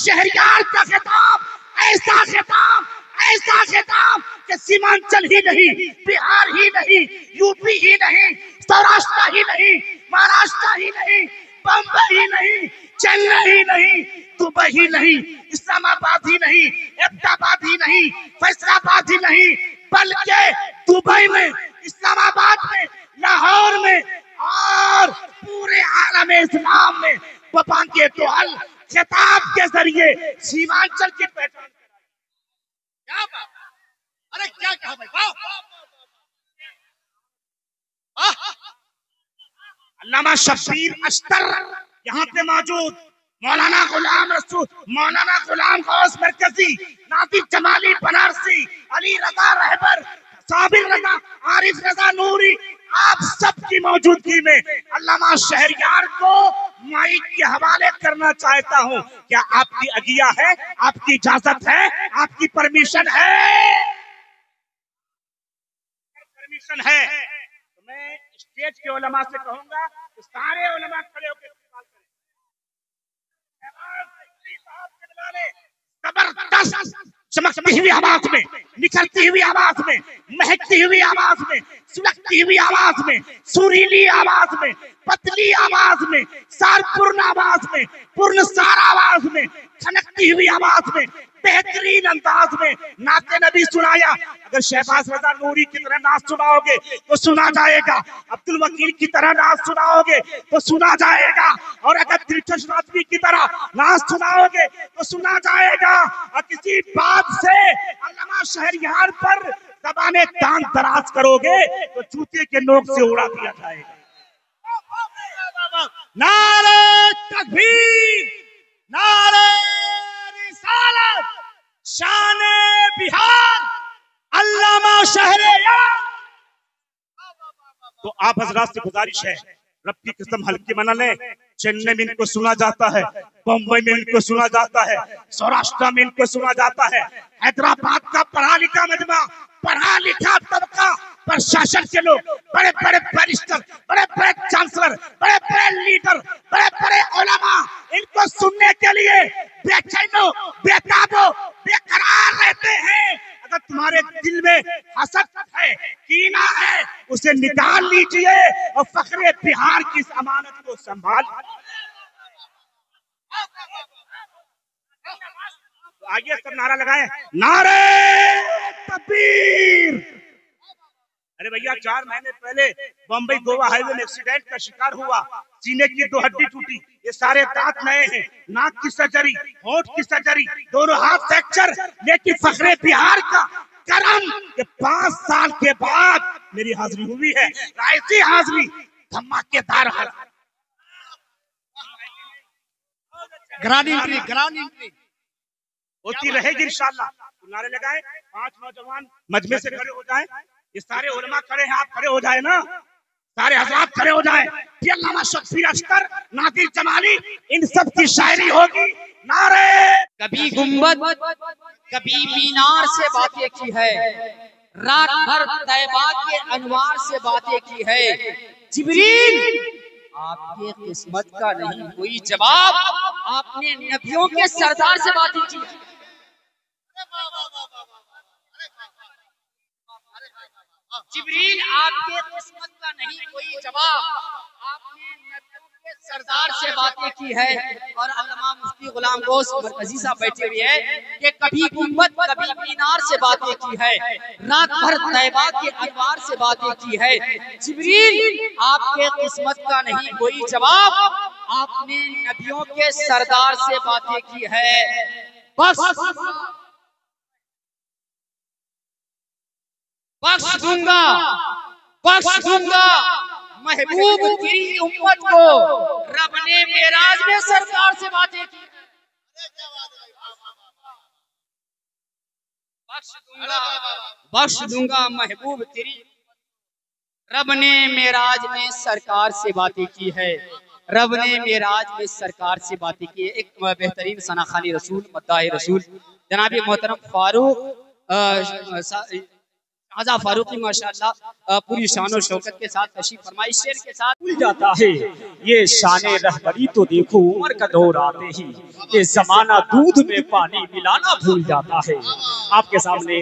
शहरयार का खिताब, ऐसा खिताब कि सीमांचल ही नहीं, बिहार ही नहीं, यूपी ही नहीं, सौराष्ट्र ही नहीं, महाराष्ट्र ही नहीं, बम्बई ही नहीं, चेन्नई ही नहीं, दुबई ही नहीं, इस्लामाबाद ही नहीं, अहमदाबाद ही नहीं, फैसलाबाद ही नहीं, बल्कि दुबई में, इस्लामाबाद में, लाहौर में और पूरे आलम इस्लाम में वफा के तोहल खिताब के जरिए सीमांचल की पहचान। क्या बात, अरे क्या कहा भाई, अल्लामा शब्बीर अख्तर यहाँ पे मौजूद, मौलाना गुलाम रसूल, मौलाना गुलाम गौस मरकजी, नादिर जमाली बनारसी, अली रजा रहबर, साबिर रजा, आरिफ रजा नूरी, आप सबकी मौजूदगी में अल्लामा शहरयार को माइक के हवाले करना चाहता हूँ। क्या आपकी अगिया है, आपकी इजाजत है, आपकी परमिशन है? परमिशन है तो मैं स्टेज के उलमा से कहूंगा कि सारे उलमा खड़े होकर इस्तेमाल करें। जबरदस्त चमकती हुई आवाज में, निखरती हुई आवाज में, महकती हुई आवाज में, सुलगती हुई आवाज में, सुरीली आवाज में, पतली आवाज में, सारपूर्ण आवाज में, पूर्णसार आवाज में, खनकती हुई आवाज में, बेहतरीन अंदाज में नाते नबी सुनाया। अगर शहबाज रजा नूरी की तरह नाच सुनाओगे तो सुना जाएगा, अब्दुल वकील की तरह नाच सुनाओगे तो सुना जाएगा, और अगर दिलकश राजवी की तरह नाच सुनाओगे तो सुना जाएगा। और किसी बात से अल्लामा शहरयार पर ज़बाने तान दराज करोगे तो जूते के नोक से उड़ा दिया जाएगा। नारे तकबीर, नारे रिसालत, शाने बिहार, अल्लामा शहरयार। तो आप हजरात से गुजारिश है, रब की कसम हल्की मना लें। चेन्नई में इनको सुना जाता है, बम्बई में इनको सुना जाता है, सौराष्ट्र में इनको सुना जाता है, हैदराबाद का पढ़ा लिखा मजमा, पढ़ा लिखा तबका, प्रशासन के लोग, बड़े बड़े बैरिस्टर, बड़े बड़े चांसलर, बड़े बड़े लीडर, बड़े बड़े उलमा इनको सुनने के लिए बेचैनो, बेताबो, बेकरार रहते हैं। अगर तुम्हारे दिल में हसद है, कीना है, उसे निकाल लीजिए और फखरे बिहार की इस अमानत को संभाल। तो आइए सब नारा लगाएं, नारे तकबीर। अरे भैया 4 महीने पहले बम्बई गोवा हाईवे में एक्सीडेंट का शिकार हुआ, सीने की 2 हड्डी टूटी, ये सारे दांत नए हैं, नाक की सर्जरी, होंठ की सर्जरी, दोनों हाथ फ्रैक्चर, लेकिन फखरे बिहार का करम कि 5 साल के बाद मेरी हाजिरी हुई है। ऐसी हाजिरी धमाकेदार हाजिरी, ग्रांड एंट्री होती रहेगी इंशाल्लाह। तो नारे लगाए, 5 नौजवान मजमे से खड़े हो जाएं, ये सारे उलमा खड़े हैं, आप खड़े हो जाए ना, सारे हजरात खड़े हो जाए। अल्लामा शब्बीर अख्तर, नादिर जमाली, इन सब की शायरी होगी। नारे कभी गुंबद कभी मीनार से बातें की है, रात भर तैबा के अनवार से बातें की है। जिब्रील आपके किस्मत का नहीं कोई जवाब, आपने नबियों के सरदार से बातें की है। जिब्रील आपके किस्मत का नहीं कोई जवाब, आपने नबियों के सरदार से बातें की है। और अल्लामा मुफ्ती गुलाम गौस मरकजी साहब बैठे हुए हैं कि कभी गुंबद कभी मीनार से बातें की है, रात भर तैबा के अनवार से बातें की है। जिब्रील आपके किस्मत का नहीं कोई जवाब, आपने नबियों के सरदार से बातें की है। बख्श दूंगा महबूब तेरी उम्मत को, रब ने मेराज में सरकार से बातें की। बख्श दूंगा महबूब तेरी, रब ने मेराज में सरकार से बातें की है। रब ने मेराज में सरकार से बातें की है। एक बेहतरीन सनाखानी रसूल, मद्दाह रसूल जनाब मोहतरम फारूक आजा फारूकी माशाअल्लाह पूरी शान और शौकत के साथ तशरीफ फरमाई। शेर के साथ भूल जाता है ये शाने रहबरी तो देखो उम्र का दौर आते ही ये जमाना दूध में पानी मिलाना भूल जाता है। आपके सामने